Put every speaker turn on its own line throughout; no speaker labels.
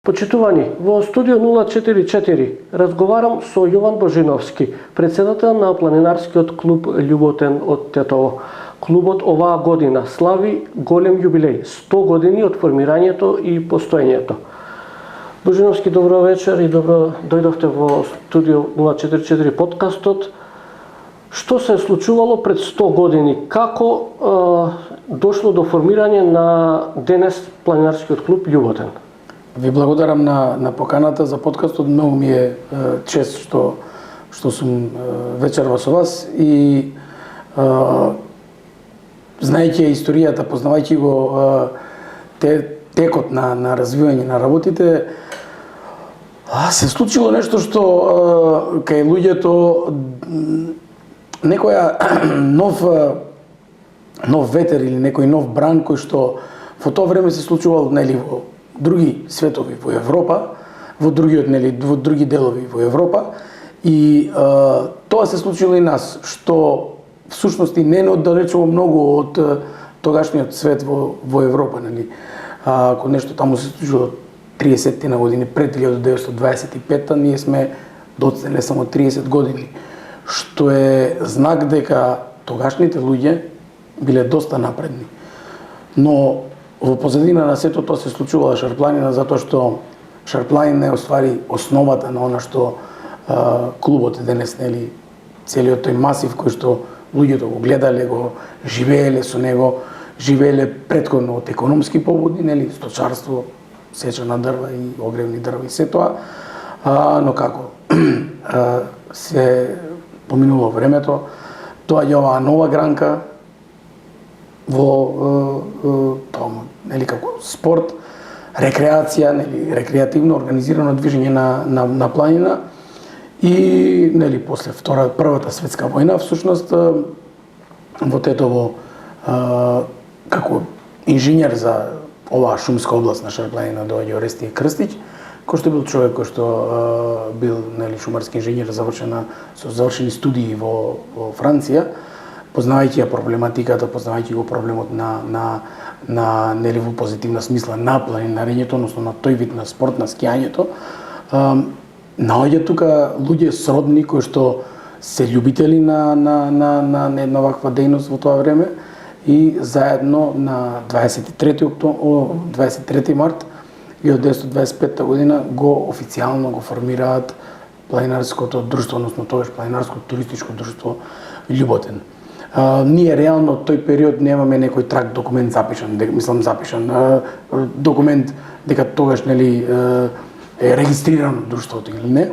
Почитувани, во студио 044 разговарам со Јован Божиновски, председател на планинарскиот клуб Љуботен од Тетово. Клубот оваа година слави голем јубилеј, 100 години од формирањето и постоењето. Божиновски, добро вечер и добро дојдовте во студио 044 подкастот. Што се случувало пред 100 години? Како дошло до формирање на денес планинарскиот клуб Љуботен?
Ви благодарам на поканата за подкастот. Многу ми е чест што сум вечерва со вас и знаејќи историјата, познавајќи го текот на развивање на работите, се случило нешто што кај луѓето некоја нов ветер или некој нов бран кој што во тоа време се случувал нели во други светови во Европа, во други делови во Европа и тоа се случило и нас, што всушности не оддалечува многу од тогашниот свет во Европа, нели. Ако нешто таму се случило 30 на години пред 1925-та, ние сме доцнеле само 30 години, што е знак дека тогашните луѓе биле доста напредни. Но во позадина на сето тоа се случувала Шарпланина, затоа што Шарпланина е оствари основата на она што клубот е денес, нели, целиот тој масив кој што луѓето го гледале, го живееле со него, живееле претходно од економски побуди, нели, сточарство, сеча на дрва и огревни дрва и се тоа, но како се поминуло времето, доаѓа оваа нова гранка во тоа, нели, како спорт, рекреација, нели, рекреативно организирано движење на планина и нели после првата светска војна всушност во Тетово како инженер за оваа шумска област на Шарпланина доаѓа Орестије Крстич, кој што бил човек кој што бил, нели, шумарски инженер, со завршени студии во Франција, познавајќи ја проблематиката, познавајќи го проблемот на нели во позитивна смисла на планинарењето, односно на тој вид на спорт, на скијањето, наоѓа тука луѓе сродни кои што се љубители на една ваква дејност во тоа време и заедно на 23 март 1925 година го официјално го формираат планинарското друштво, односно тогаш планинарско туристичко друштво Љуботен. Ние реално од тој период немаме некој трак документ запишан, документ дека тогаш, нели, е регистрирано друштвото или не.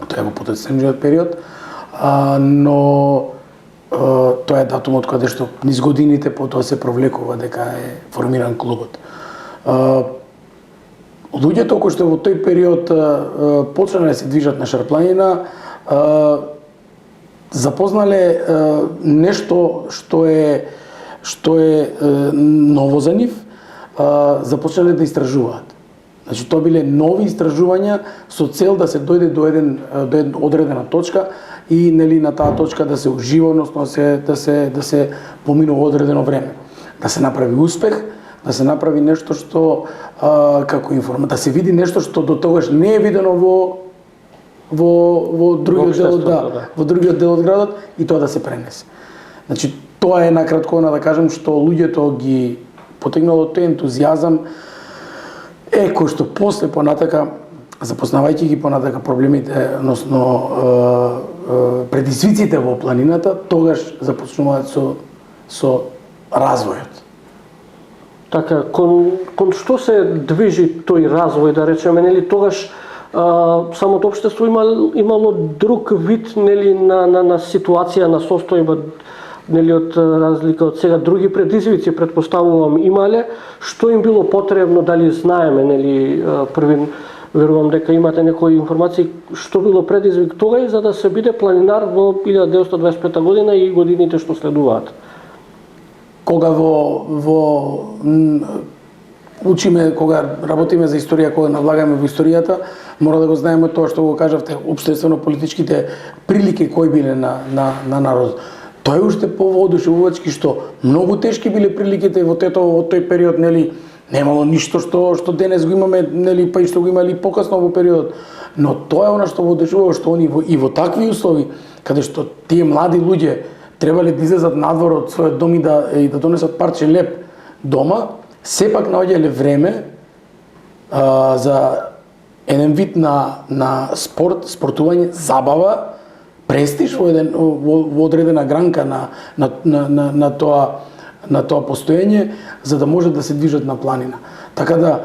Тоа е во потоцениот период, но тоа е датумот каде што низ годините потоа се провлекува дека е формиран клубот. Луѓето кои што во тој период почнале да се движат на Шарпланина, запознале нешто што е ново за нив, започнале да истражуваат. Значи, тоа биле нови истражувања со цел да се дојде до една одредена точка и, нели, на таа точка да се ужива, односно да се поминува одредено време. Да се направи успех, да се направи нешто што како да се види нешто што до тогаш не е видено во другиот дел од градот и тоа да се пренесе. Значи, тоа е накратко да кажем што луѓето ги потегнало тој ентузијазам кој што после понатака, запознавајќи ги понатака проблемите, односно предизвиците во планината, тогаш започнуваат со развојот.
Така, кон што се движи тој развој, да речеме, нели, тогаш самото општество имало друг вид, нели, на ситуација, на состојба, нели, од разлика од сега, други предизвици, претпоставувам, имале, што им било потребно, дали знаеме, нели, првин, верувам дека имате некои информации, што било предизвик тогаш за да се биде планинар во 1925 година и годините што следуваат?
Кога учиме, кога работиме за историја, кога навлагаме во историјата, мора да го знаеме тоа што го кажавте, општествено-политичките прилики кои биле на народот. Тоа е уште повоодушевувачки што многу тешки биле приликите во Тетово во тој период, нели, немало ништо што денес го имаме, нели, па и што го имали покасно во периодот. Но тоа е она што воодушевува, што они и во такви услови, каде што тие млади луѓе требале да излезат надвор од својот дом и да донесат парче леп дома, сепак наоѓале време за еден вид на спорт, спортување, забава, престиж во одредена гранка на тоа постоење, за да може да се движат на планина. Така да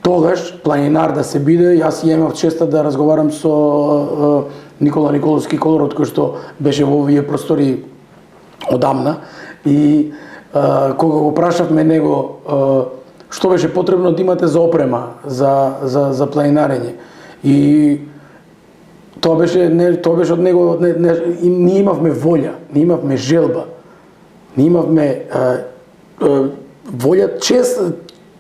тогаш планинар да се биде, јас ја имав честа да разговарам со Никола Николовски Колорот, кој што беше во овие простори одамна, и кога го прашавме него што беше потребно да имате за опрема за планинарење, и тоа беше од него, ние имавме волја, ние имавме желба, ние имавме волја, чест,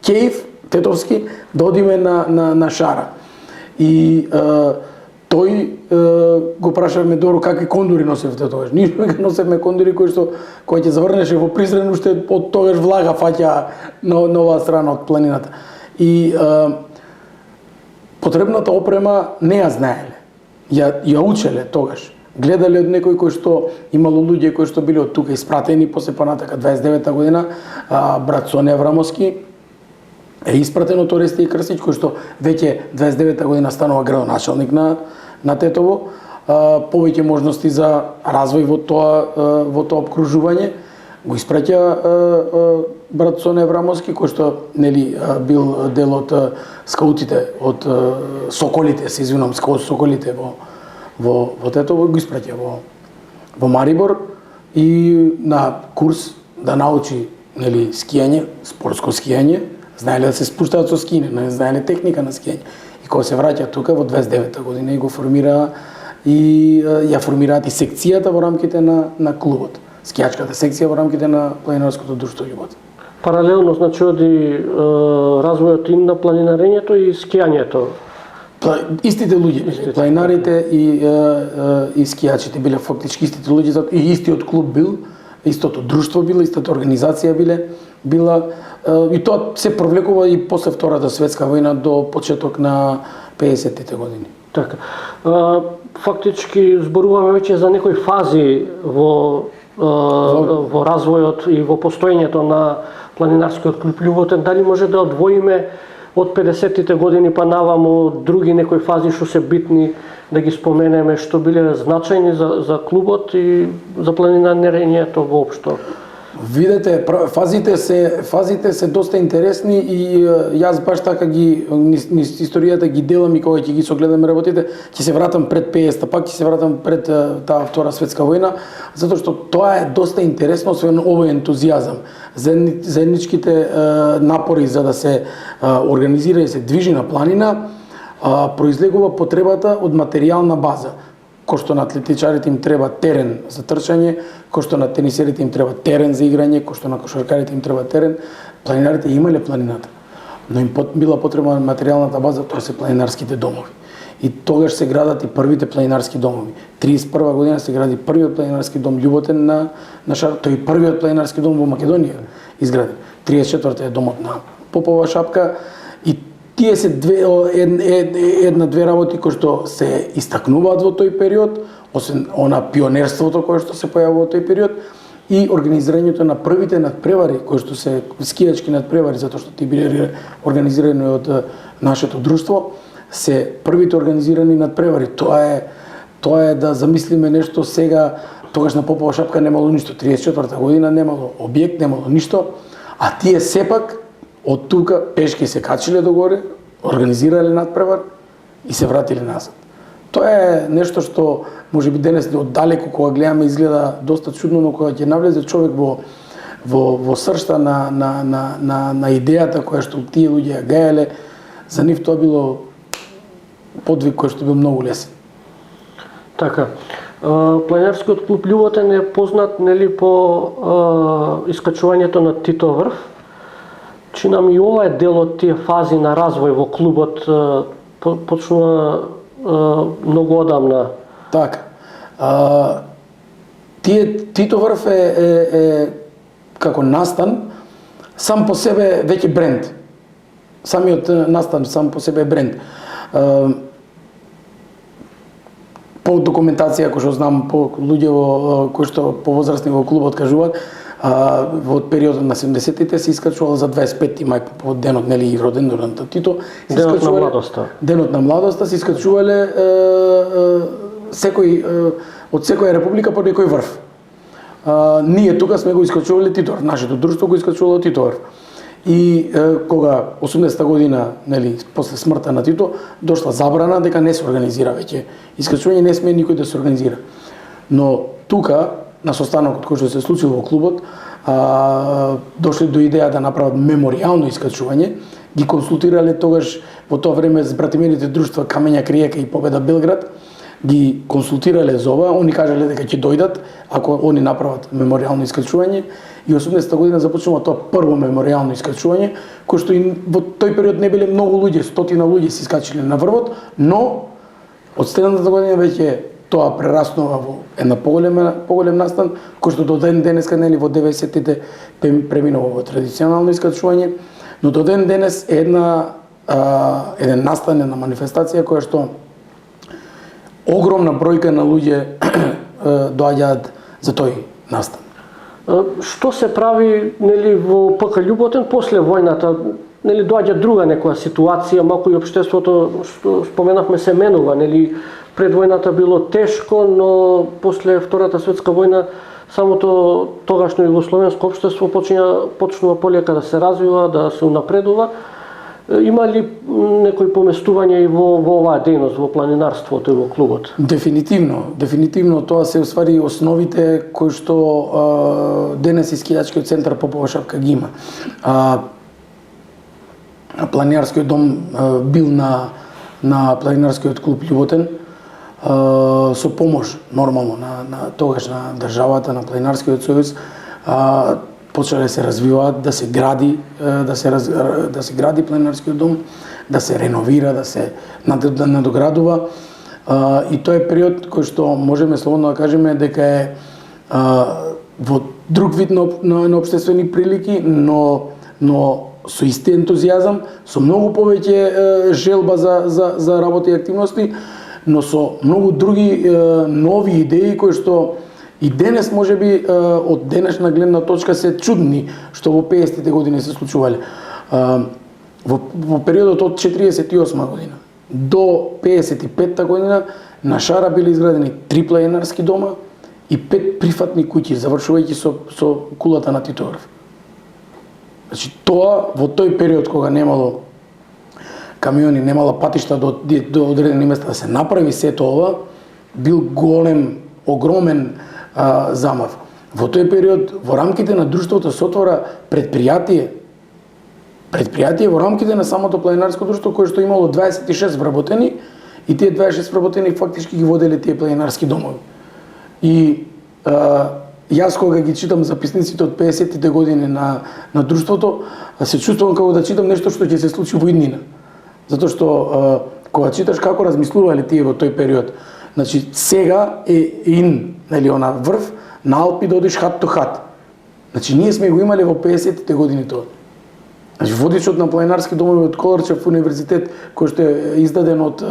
кејф тетовски да одиме на Шара. И тој го прашавме Доро какви кондури носевте тогаш. Ние носевме кондури кои што кога ќе заврнеше во Призрен уште од тогаш влага фаќа на оваа страна од планината. И потребната опрема не ја знаеле. Ја учеле тогаш. Гледале од некој кој што имало луѓе кои што биле од тука испратени после понатака 29-та година, брат Соне Аврамовски е испратен од Орестија Крстич, кој што веќе 29-та година станува градоначалник на Тетово, повеќе можности за развој во тоа обкружување. Го испраќа брат Соне Аврамовски, кој што нели бил дел од скаутите, од соколите, се извинувам, соколите во Тетово, го испраќа во Марибор и на курс да научи, нели, скијање, спортско скијање. Знаеле да се спуштаат со скине, не знаеле техника на скијање. И кога се враќа тука во 29-та година и го формира и ја формираат и секцијата во рамките на клубот. Скијачката секција во рамките на планинарското друштво Љубот.
Паралелно, значи, оди развојот и на планинарењето и скијањето.
Истите луѓе биле, планинарите и скијачите биле фактички истите луѓе, и истиот клуб бил, истото друштво било, истата организација била, и тоа се провлекува и после Втората светска војна до почеток на 50-тите години.
Така. Фактички зборуваме веќе за некои фази во развојот и во постоењето на планинарскиот клуб Љуботен. Дали може да одвоиме од 50-тите години па наваму други некои фази што се битни да ги споменеме, што биле значајни за клубот и за планинарењето воопшто?
Видете, фазите се доста интересни и јас баш така ги низ историјата ги делам, и кога ќе ги согледаме работите, ќе се вратам пред 50-та, пак ќе се вратам пред таа Втора светска војна, затоа што тоа е доста интересно, освен овој ентузијазам, заедничките напори за да се организира и се движи на планина, произлегува потребата од материјална база. Кој што на атлетичарите им треба терен за трчање, кој што на тенисерите им треба терен за играње, кој што на кошаркарите им треба терен, планинарите имале планината, но им била потребна материјалната база, тоа се планинарските домови. И тогаш се градат и првите планинарски домови. 31 година се гради првиот планинарски дом Љуботен на Шар, тој е првиот планинарски дом во Македонија изграден. 34 е домот на Попова шапка, и тие се една-две работи кои што се истакнуваат во тој период, освен она пионерството кое што се појавува во тој период, и организирањето на првите надпревари, кои што се скијачки надпревари, затоа што тие биле организирани од нашето друштво, се првите организирани надпревари. Тоа е да замислиме нешто сега. Тогаш на Попова шапка немало ништо, 34-та година немало објект, немало ништо, а тие сепак од тука пешки се качиле догоре, организирале надпревар и се вратиле назад. Тоа е нешто што можеби денес оддалеку кога гледаме изгледа доста чудно, но кога ќе навлезе човек во сршта на идејата која што тие луѓе ја гаеле, за нив тоа било подвиг кој што бил многу лесен.
Така. Планинарскиот клуб Љуботен е познат, нели, по искачувањето на Тито врв. Чинам и ова е дел од тие фази на развој во клубот, почнува многу одамна.
Така. Тито врв е како настан сам по себе веќе бренд. Самиот настан сам по себе е бренд. По документација, кој што знам, по луѓе кои што повозрастни во клубот кажуваат, во периодот на 70-тите се искачувал за 25 мај по денот, нели, и роденденот на Тито.
Денот на младоста.
Денот на младоста се искачувале секој од секоја република по некој врв. Ние тука сме го искачувале Тито врв, нашето друштво го искачувало Тито врв. И кога 80-та година, нели, после смртта на Тито, дошла забрана дека не се организира веќе искачување, не сме никој да се организира. Но тука, на состанокот кој што се случил во клубот, дошли до идеја да направат меморијално искачување, ги консултирале тогаш во тоа време с братимените друштва Камења Кријека и Победа Белград, ги консултирале за ова, они кажале дека ќе дојдат ако они направат меморијално искачување, и 80-та година започнува тоа прво меморијално искачување, кој што и во тој период не биле многу луѓе, стотина луѓе се искачиле на врвот, но од следната година веќе тоа прераснува во една поголем настан, кој што до ден денеска, нели, во 90-тите преминува во традиционално искачување, но до ден денес е еден настан, една манифестација која што огромна бројка на луѓе доаѓаат за тој настан.
Што се прави, нели, во ПК Љуботен после војната? Нели, доаѓа друга некоја ситуација, малку и општеството, што споменавме, се менува, нели, пред војната било тешко, но после Втората светска војна самото тогашно југословенско општество почнува полека да се развива, да се унапредува. Има ли некои поместување и во оваа дејност, во планинарството и во клубот? Дефинитивно тоа се уствари основите кои што денес скијачкиот центар Попова шапка ги има. Планинарскиот дом бил на планинарскиот клуб Љуботен со помош нормално на тогаш на државата, на планинарскиот сојуз, почнале да се развиваат, да се гради планинарскиот дом, да се реновира, да се надоградува. И тоа е период кој што можеме слободно да кажеме дека е во друг вид на општествени прилики, но со исти ентузијазам, со многу повеќе желба за работа и активности, но со многу други нови идеи кои што и денес можеби од денешна гледна точка се чудни што во 50-тите години се случувале. Во периодот од 48 година до 55-та година на Шара биле изградени 3 планинарски дома и 5 прифатни куќи, завршувајќи со кулата на Тито врв. Значи тоа во тој период кога немало камиони, немало патишта до одредени места да се направи сето ова, бил огромен замав. Во тој период во рамките на друштвото се отвора предпријатие во рамките на самото планинарско друштво кое што имало 26 вработени и тие 26 вработени фактички ги воделе тие планинарски домови. И јас кога ги читам записниците од 50-тите години на друштвото, се чувствувам како да читам нешто што ќе се случи во иднина. Затоа што кога читаш како размислувале тие во тој период, значи сега е нели, она врв на Алпи да одиш хат до хат. Значи ние сме го имале во 50-тите години тоа. Значи водичот на планинарски домови од Коларчев универзитет, кој што е издаден од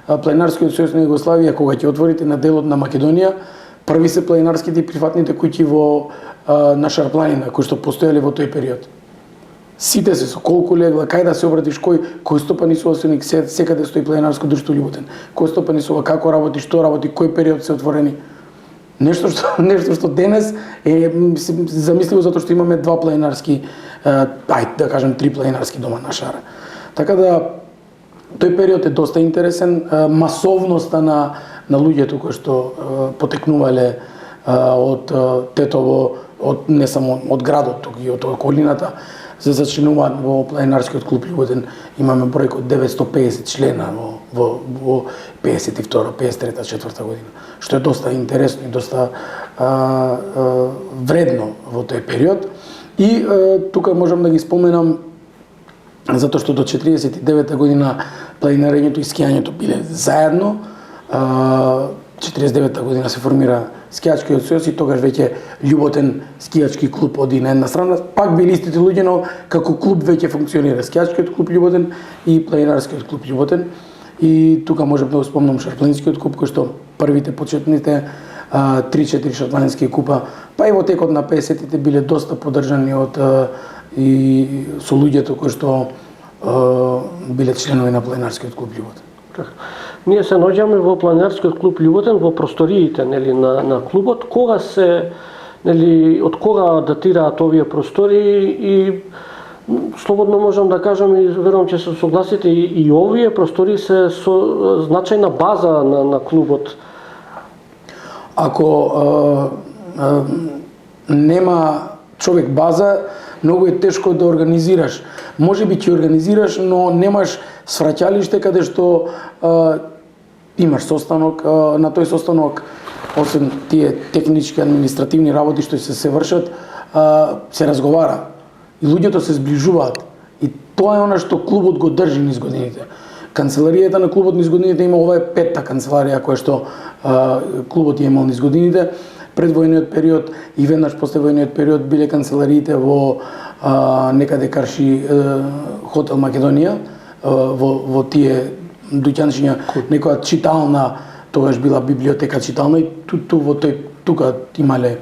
Планинарскиот сојуз на Југославија, кога ќе отворите на делот на Македонија, први се планинарските и прифатните куќи на Шарпланина, кои што постоеле во тој период. Сите се со колку легла, кај да се обратиш, кој стопани собственик, секаде стои планинарско друштво Љуботен. Кој стопани со како работи, што работи, кој период се отворени. Нешто што денес е замисливо затоа што имаме 2 планинарски, да кажем 3 планинарски дома на Шара. Така да тој период е доста интересен, масовноста на луѓето кои што потекнувале од Тетово, не само од градот, тук и од околината, се зачленуваат во планинарскиот клуб Љуботен. Имаме бројка од 950 члена во 52, 53, 4 година, што е доста интересно и доста вредно во тој период. И тука можам да ги споменам затоа што до 49 година планинарењето и скијањето биле заедно.
49-та година се формира скијачкиот сојуз и тогаш веќе љуботен скијачки клуб оди на една страна. Пак били истите луѓе, но како клуб веќе функционира скијачкиот клуб љуботен и планинарскиот клуб љуботен. И тука можам да го спомнам шарпланинскиот клуб кој што првите почетните 3-4 шарпланински купа, па и во текот на 50-тите биле доста поддржани од и со луѓето кои што биле членови на планинарскиот клуб љуботен.
Ние се наоѓаме во планинарскиот клуб љуботен во просториите, нели, на клубот. Кога се, нели, од кога датираат овие простории и слободно можам да кажам и верувам ќе се согласите и овие простории се со значајна база на клубот.
Ако нема човек база, многу е тешко да организираш. Можеби ќе организираш, но немаш свраќалиште каде што имаш состанок, на тој состанок, освен тие технички, административни работи што се вршат, се разговара и луѓето се зближуваат. И тоа е она што клубот го држи низ годините. Канцеларијата на клубот низ годините има, ова е петта канцеларија која што клубот е имал низ годините. Пред војниот период и веднаш после војниот период биле канцелариите во некаде карши хотел Македонија, во тие дуќанчиња, некоја читална, тогаш била библиотека читална и тука имале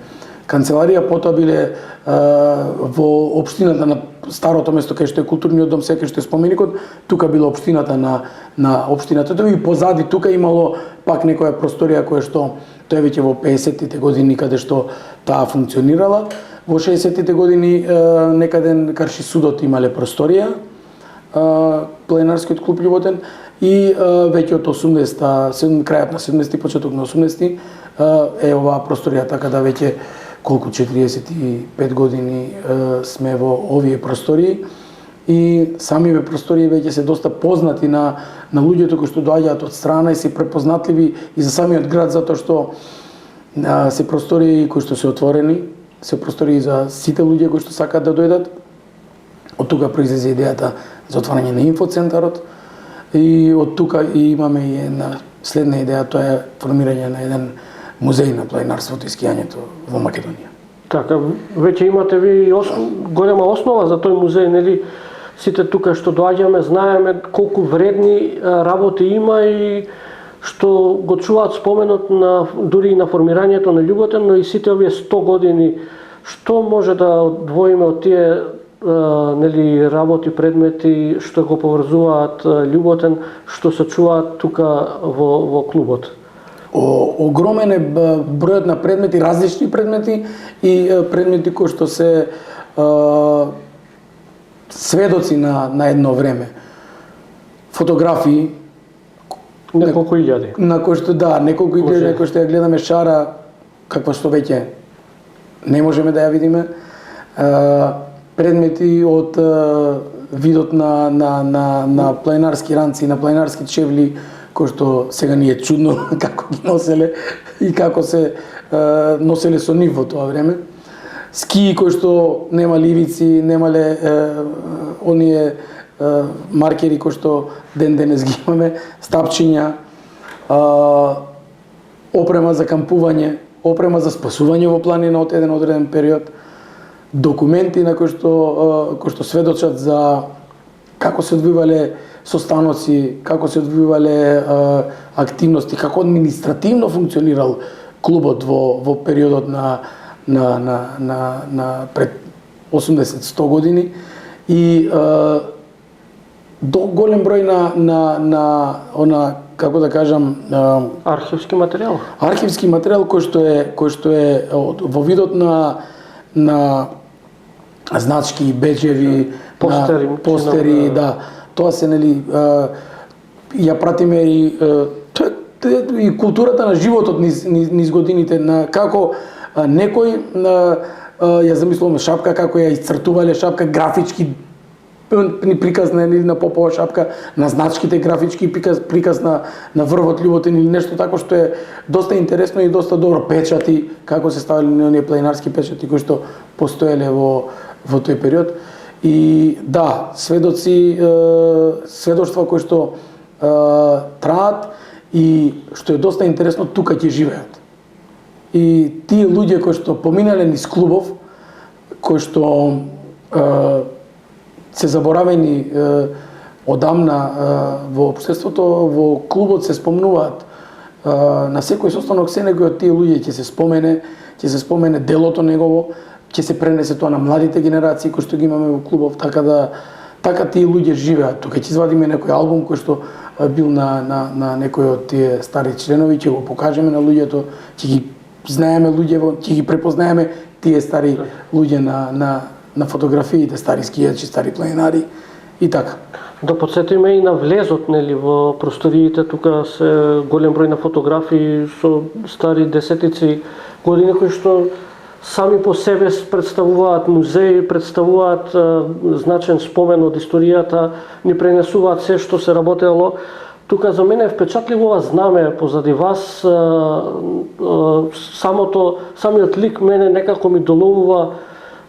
канцеларија, потоа биле во општината на старото место кај што е културниот дом, сега што е споменикот, тука била општината на општината и позади тука имало пак некоја просторија која што тоа е веќе во 50-тите години каде што таа функционирала. Во 60-тите години некаде карши судот имале просторија, планинарскиот клуб љуботен, и веќе од 80-та, крајот на 70-ти, почеток на 80-ти е оваа просторија, така да веќе колку 45 години сме во овие простории и самиве простории веќе се доста познати на луѓето кои што доаѓаат од страна и се препознатливи и за самиот град, затоа што се простории кои што се отворени, се простории за сите луѓе кои што сакаат да дојдат. Од тука произлезе идејата за отварање на инфоцентарот и од тука и имаме и една следна идеја, тоа е формирање на еден музеј на планинарството и скијањето во Македонија.
Така, веќе имате ви голема основа за тој музеј, нели? Сите тука што доаѓаме знаеме колку вредни работи има и што го чуваат споменот на дури и на формирањето на љуботен, но и сите овие 100 години, што може да одвоиме од тие нели работи, предмети што го поврзуваат љуботен, што се чуваат тука во клубот?
Огромен е бројот на предмети, различни предмети и предмети кои што се сведоци на едно време. Фотографии,
неколку илјади.
На кои што неколку илјади, на кои што ја гледаме шара, каква што веќе не можеме да ја видиме. Предмети од видот на планинарски ранци, на планинарски чевли, кој што сега ни е чудно како ги носеле и како се носеле со нив во тоа време. Скии кои што немале ивици, немале оние маркери кои што денес ги имаме, стапчиња, опрема за кампување, опрема за спасување во планина од еден одреден период, документи на кои што сведочат за како се одвивале состаноци, како се одвивале активности, како административно функционирал клубот во периодот на пред 80-100 години и до голем број на како да кажам,
архивски материјал.
Архивски материјал кој што е во видот на значки, беџеви, постери, да. Тоа се, нели, ја пратиме и културата на животот низ годините, на како некој ја замислуваме шапка, како ја исцртувале шапка, графички приказ на попова шапка, на значките графички приказ на врвот љуботен или нешто тако што е доста интересно и доста добро. Печати, како се ставале оние планинарски печати кои што постоеле во тој период. И да, сведоцтва кои што траат и што е доста интересно, тука ќе живеат. И тие луѓе кои што поминале низ клубов, кои што се заборавени одамна во општеството, во клубот се спомнуваат на секој состанок, се некој од тие луѓе ќе се спомене делото негово, ќе се пренесе тоа на младите генерации кои што ги имаме во клубов, така тие луѓе живеат. Тука ќе извадиме некој албум кој што бил на некој од тие стари членови, ќе го покажеме на луѓето, ќе ги знаеме луѓево, ќе ги препознаеме тие стари луѓе на фотографиите, стари скијачи, стари планинари и така.
Да подсетиме и на влезот, нели, во просториите, тука се голем број на фотографии со стари десетици години кои што сами по себе представуваат музеи, представуваат значен спомен од историјата, ни пренесуваат се што се работело. Тука за мене е впечатливо ова знаме позади вас, самиот лик мене некако ми доловува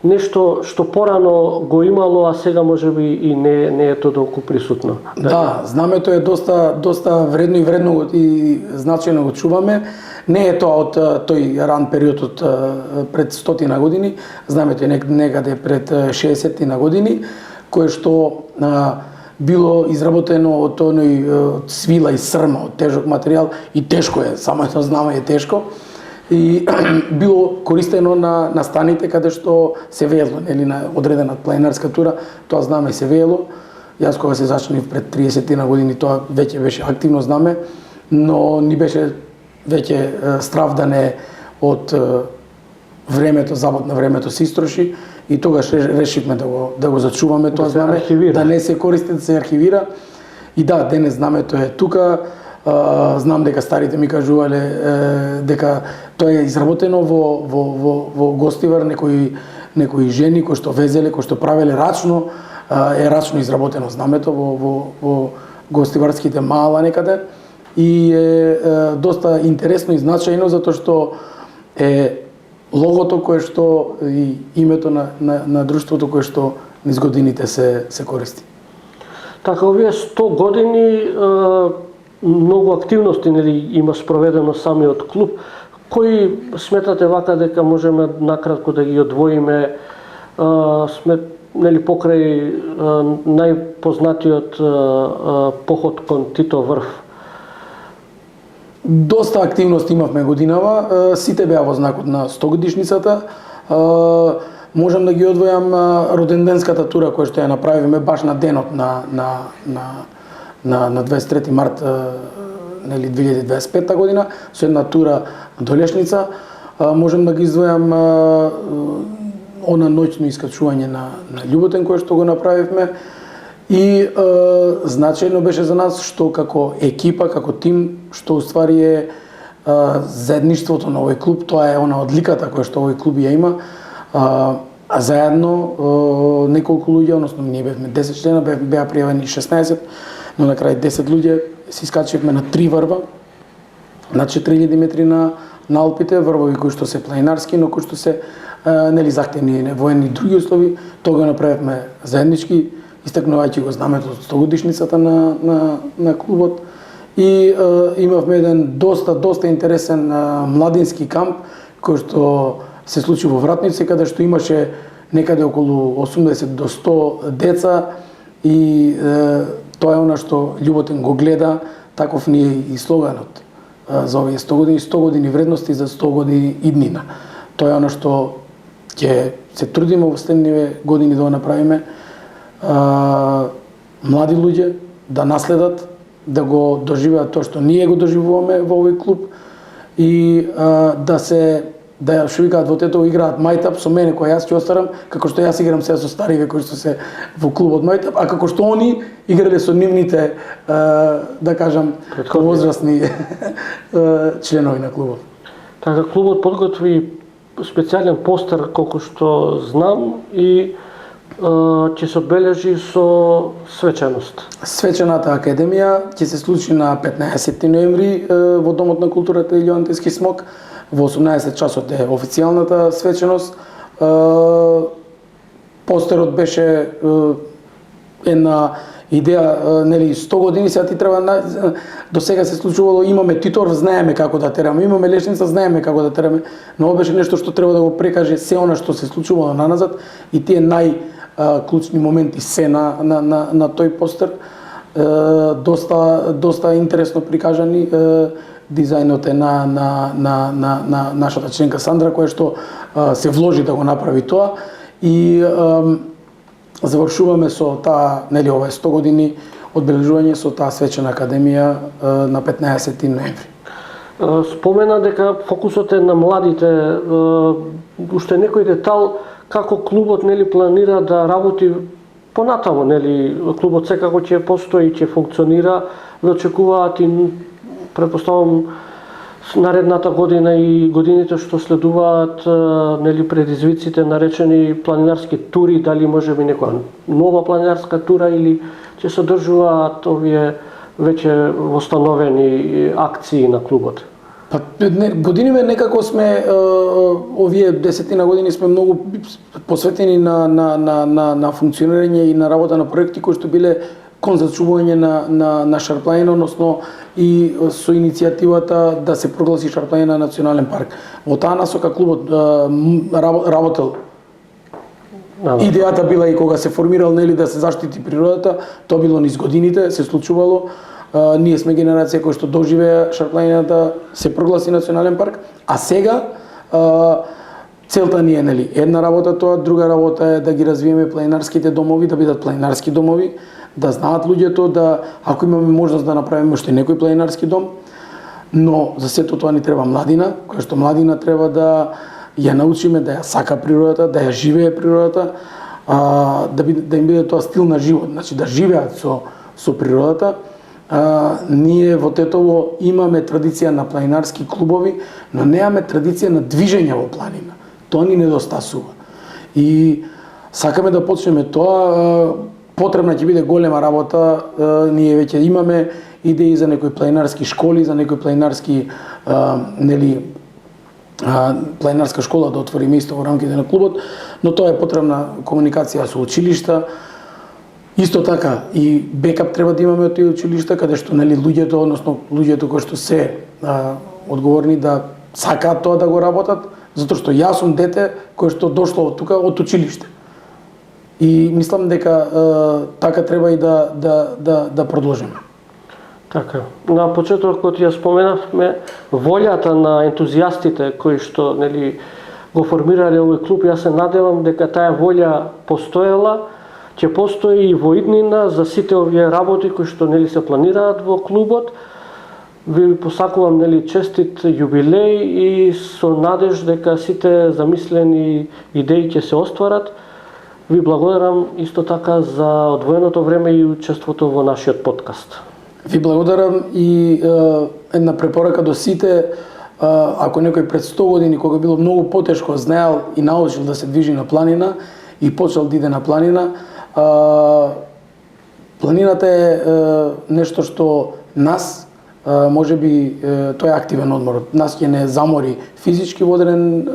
нешто што порано го имало, а сега можеби и не е толку присутно.
Да, знамето е доста вредно и вредно и значајно го чуваме. Не е тоа од тој ран период од пред 100 години, знамето е некаде пред 60 на години, кое што било изработено од оној свила и срма, од тежок материјал, и тешко е, само тоа знаме е тешко. И било користено на станите каде што се веело, нели, на одредена планинарска тура, тоа знаме се веело. Јас кога се зачленив пред 30 на години, тоа веќе беше активно знаме, но ни беше веќе страв да не од времето, забот на времето се истроши, и тогаш решивме да го зачуваме тоа знаме, да не се користи, да се архивира. И да, денес знамето е тука. Знам дека старите ми кажувале дека тоа е изработено во Гостивар, некои жени кои што везеле, кои што правеле рачно, е рачно изработено знамето во Гостиварските мала некаде, и е доста интересно и значајно затоа што е логото кое што и името на друштвото кое што низ годините се користи.
Така, овие 100 години многу активности, нели, има спроведено самиот клуб. Кои сметате вака дека можеме накратко да ги одвоиме, нели, покрај најпознатиот поход кон Тито врв?
Доста активности имавме годинава, сите беа во знакот на 100 годишницата. Можам да ги одвојам роденденската тура која што ја направивме баш на денот на 23 март, нели, 2025 година, со една тура до Лешница. Можем да ги издвојам она ноќно искачување на Љуботен кој што го направивме, и значајно беше за нас што како екипа, како тим, што уствари е заедништвото на овој клуб. Тоа е она одликата која што овој клуб ја има. А заедно неколку луѓе, односно ние бевме 10 члена, беа пријавени 16, но на крај 10 луѓе се искачивме на 3 врва, на 4000 метри на Алпите, врвови кои што се планинарски, но кои што се нели захтени воени други услови. Тоа го направивме заеднички, истакнувајќи го знамето од 100 годишницата на клубот. И имавме еден доста интересен младински камп кој што се случи во Вратници, каде што имаше некаде околу 80 до 100 деца, и тоа е она што Љуботен го гледа, таков ни е и слоганот за овие 100 години, 100 години вредности за 100 години иднина. Тоа е она што ќе се трудиме во следниве години да го направиме. Млади луѓе да наследат, да го доживеат тоа што ние го доживуваме во овој клуб, и да што викаат во Тетово играат мајтап со мене кој јас ќе остарам, како што јас играм сега со стариве кои што се во клубот мајтап, а како што они играле со нивните, да кажам, возрастни членови на клубот.
Така, клубот подготви специјален постер, колку што знам, и ќе се одбележи со свеченост. Свечената
академија ќе се случи на 15 ноември во Домот на културата Илјоантински смок. Во 18 часот е официјалната свеченост. Постерот беше една идеја, нели 100 години сега ти треба до сега се случувало, имаме титор, знаеме како да тераме, имаме лешница, знаеме како да тераме, но ова беше нешто што треба да го прекаже се она што се случувало наназад и тие клучни моменти се на тој постер, доста интересно прикажани. Дизајнот е на нашата членка Сандра, која што се вложи да го направи тоа и завршуваме со таа, нели ова е 100 години одбележување со таа свечена академија на 15 ноември.
Спомена дека фокусот е на младите, уште некој детал како клубот нели планира да работи понатамо, нели клубот секако ќе постои, ќе функционира, ве очекуваат и претпоставам наредната година и годините што следуваат, нели предизвиците наречени планинарски тури, дали можеби некоја нова планинарска тура или ќе содржуваат овие веќе востановени акции на клубот?
Па годиниме некако сме овие 10 години сме многу посветени на функционирање и на работа на проекти кои што биле кон зачувување на Шар-планина, односно и со иницијативата да се прогласи Шар-планина национален парк. Во таа насока клубот работел. Идејата била и кога се формирал, нели, да се заштити природата, тоа било низ годините, се случувало. Ние сме генерација која што доживеа Шар-планина да се прогласи национален парк, а сега целта ни е, нели, една работа тоа, друга работа е да ги развиеме планинарските домови, да бидат планинарски домови, да знаат луѓето, да ако имаме можност да направиме уште некој планинарски дом, но за сето тоа ни треба младина, која што младина треба да ја научиме да ја сака природата, да ја живее природата, да им биде тоа стил на живот, значи да живеат со природата. Ние во Тетово имаме традиција на планинарски клубови, но немаме традиција на движење во планина. Тоа ни недостасува. И сакаме да почнеме тоа. Потребна ќе биде голема работа. Ние веќе имаме идеи за некои планинарски школи, за некои планинарски планинарска школа да отвориме исто во рамките на клубот, но тоа е потребна комуникација со училишта. Исто така и бекап треба да имаме од тие училишта каде што луѓето, односно луѓето кои што се одговорни да сакаат тоа да го работат, затоа што јас сум дете кој што дошло од тука од училиште. И мислам дека така треба и да продолжиме.
Така. На почетокот ја споменавме волјата на ентузијастите кои што го формирале овој клуб. Јас се надевам дека таа волја постоела, ќе постои и во иднина за сите овие работи кои што се планираат во клубот. Ви посакувам честит јубилеј и со надеж дека сите замислени идеи ќе се остварат. Ви благодарам исто така за одвоеното време и учеството во нашиот подкаст.
Ви благодарам и една препорака до сите. Ако некој пред 100 години, кога било многу потешко, знаел и научил да се движи на планина и почел да иде на планина, планината е нешто што нас, може би, тој е активен одмор. Нас ќе не замори физички во одреден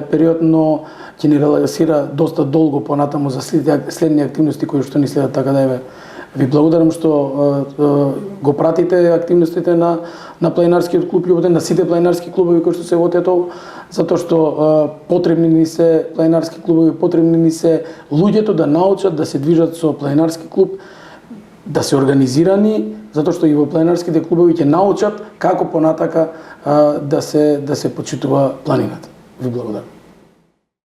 период, но ќе ни релаксира доста долго понатаму за следни активности кои што ни следат, така да ви благодарам што го пратите активностите на планинарскиот клуб Љуботен, на сите планинарски клубови кои што се во Тетово, затоа што потребни ни се планинарски клубови, потребни ни се луѓето да научат да се движат со планинарски клуб, да се организирани, затоа што и во планинарските клубови ќе научат како понатака да се почитува планината. Ви благодарам.